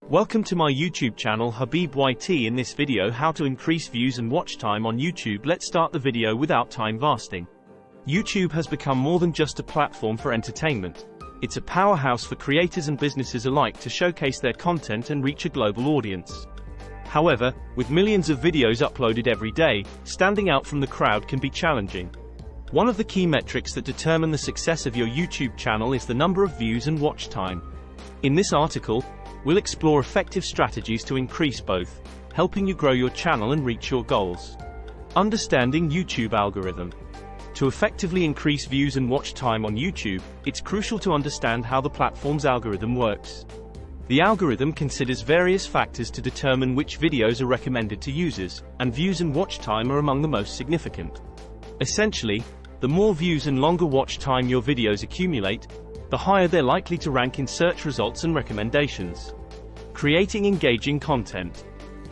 Welcome to my YouTube channel Habib YT. In this video, how to increase views and watch time on YouTube. Let's start the video without time wasting. YouTube has become more than just a platform for entertainment. It's a powerhouse for creators and businesses alike to showcase their content and reach a global audience. However, with millions of videos uploaded every day, standing out from the crowd can be challenging. One of the key metrics that determine the success of your YouTube channel is the number of views and watch time. In this article, we'll explore effective strategies to increase both, helping you grow your channel and reach your goals. Understanding YouTube algorithm. To effectively increase views and watch time on YouTube, it's crucial to understand how the platform's algorithm works. The algorithm considers various factors to determine which videos are recommended to users, and views and watch time are among the most significant. Essentially, the more views and longer watch time your videos accumulate, the higher they're likely to rank in search results and recommendations. Creating engaging content.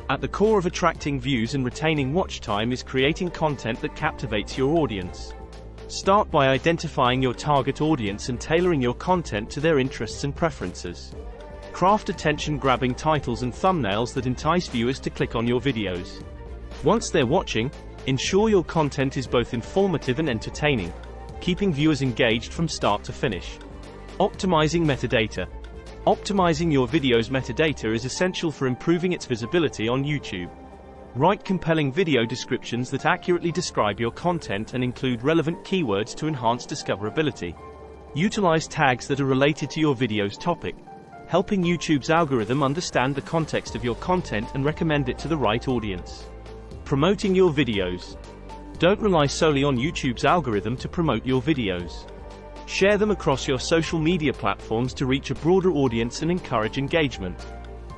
At the core of attracting views and retaining watch time is creating content that captivates your audience. Start by identifying your target audience and tailoring your content to their interests and preferences. Craft attention-grabbing titles and thumbnails that entice viewers to click on your videos. Once they're watching, ensure your content is both informative and entertaining, keeping viewers engaged from start to finish. Optimizing metadata. Optimizing your video's metadata is essential for improving its visibility on YouTube. Write compelling video descriptions that accurately describe your content and include relevant keywords to enhance discoverability. Utilize tags that are related to your video's topic, helping YouTube's algorithm understand the context of your content and recommend it to the right audience. Promoting your videos. Don't rely solely on YouTube's algorithm to promote your videos. Share them across your social media platforms to reach a broader audience and encourage engagement.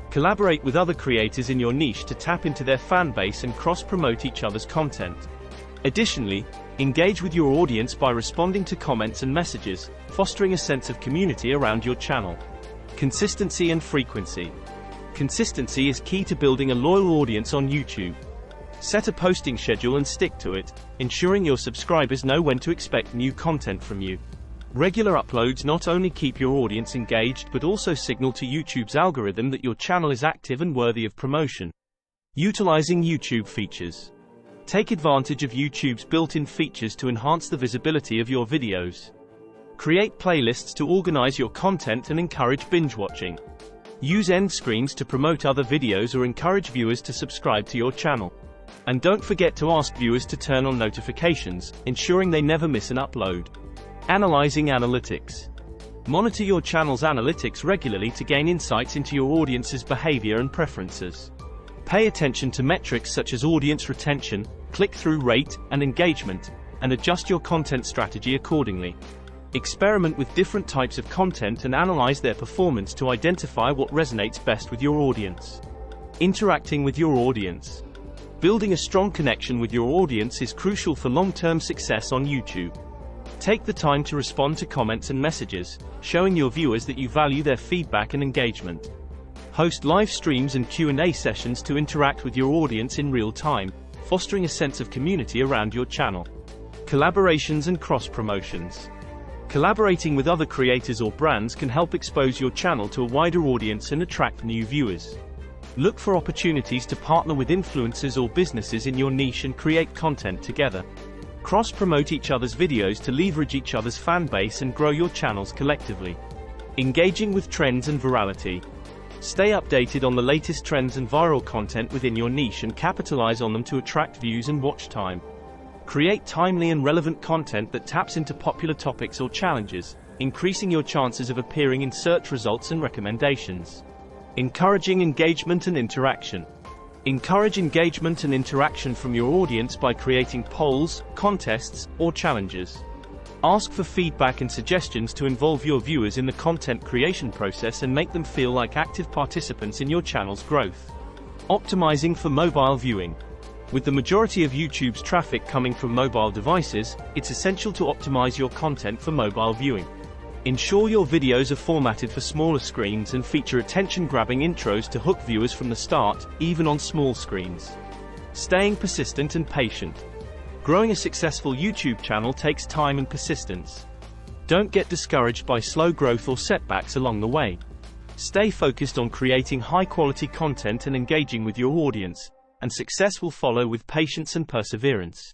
Collaborate with other creators in your niche to tap into their fan base and cross-promote each other's content. Additionally, engage with your audience by responding to comments and messages, fostering a sense of community around your channel. Consistency and frequency. Consistency is key to building a loyal audience on YouTube. Set a posting schedule and stick to it, ensuring your subscribers know when to expect new content from you. Regular uploads not only keep your audience engaged but also signal to YouTube's algorithm that your channel is active and worthy of promotion. Utilizing YouTube features. Take advantage of YouTube's built-in features to enhance the visibility of your videos. Create playlists to organize your content and encourage binge watching. Use end screens to promote other videos or encourage viewers to subscribe to your channel. And don't forget to ask viewers to turn on notifications, ensuring they never miss an upload. Analyzing analytics. Monitor your channel's analytics regularly to gain insights into your audience's behavior and preferences. Pay attention to metrics such as audience retention, click-through rate, and engagement, and adjust your content strategy accordingly. Experiment with different types of content and analyze their performance to identify what resonates best with your audience. Interacting with your audience. Building a strong connection with your audience is crucial for long-term success on YouTube. Take the time to respond to comments and messages, showing your viewers that you value their feedback and engagement. Host live streams and Q&A sessions to interact with your audience in real time, fostering a sense of community around your channel. Collaborations and cross-promotions. Collaborating with other creators or brands can help expose your channel to a wider audience and attract new viewers. Look for opportunities to partner with influencers or businesses in your niche and create content together. Cross-promote each other's videos to leverage each other's fan base and grow your channels collectively. Engaging with trends and virality. Stay updated on the latest trends and viral content within your niche and capitalize on them to attract views and watch time. Create timely and relevant content that taps into popular topics or challenges, increasing your chances of appearing in search results and recommendations. Encouraging engagement and interaction. Encourage engagement and interaction from your audience by creating polls, contests, or challenges. Ask for feedback and suggestions to involve your viewers in the content creation process and make them feel like active participants in your channel's growth. Optimizing for mobile viewing. With the majority of YouTube's traffic coming from mobile devices, it's essential to optimize your content for mobile viewing. Ensure your videos are formatted for smaller screens and feature attention-grabbing intros to hook viewers from the start, even on small screens. Staying persistent and patient. Growing a successful YouTube channel takes time and persistence. Don't get discouraged by slow growth or setbacks along the way. Stay focused on creating high-quality content and engaging with your audience, and success will follow with patience and perseverance.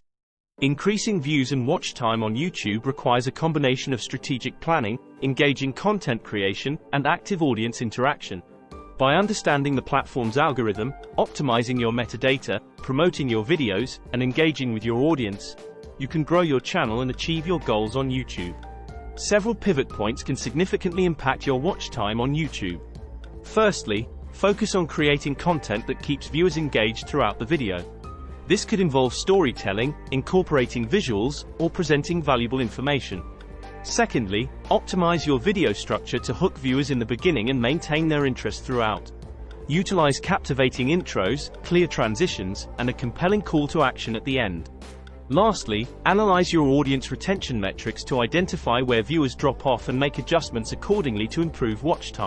Increasing views and watch time on YouTube requires a combination of strategic planning, engaging content creation, and active audience interaction. By understanding the platform's algorithm, optimizing your metadata, promoting your videos, and engaging with your audience, you can grow your channel and achieve your goals on YouTube. Several pivot points can significantly impact your watch time on YouTube. Firstly, focus on creating content that keeps viewers engaged throughout the video. This could involve storytelling, incorporating visuals, or presenting valuable information. Secondly, optimize your video structure to hook viewers in the beginning and maintain their interest throughout. Utilize captivating intros, clear transitions, and a compelling call to action at the end. Lastly, analyze your audience retention metrics to identify where viewers drop off and make adjustments accordingly to improve watch time.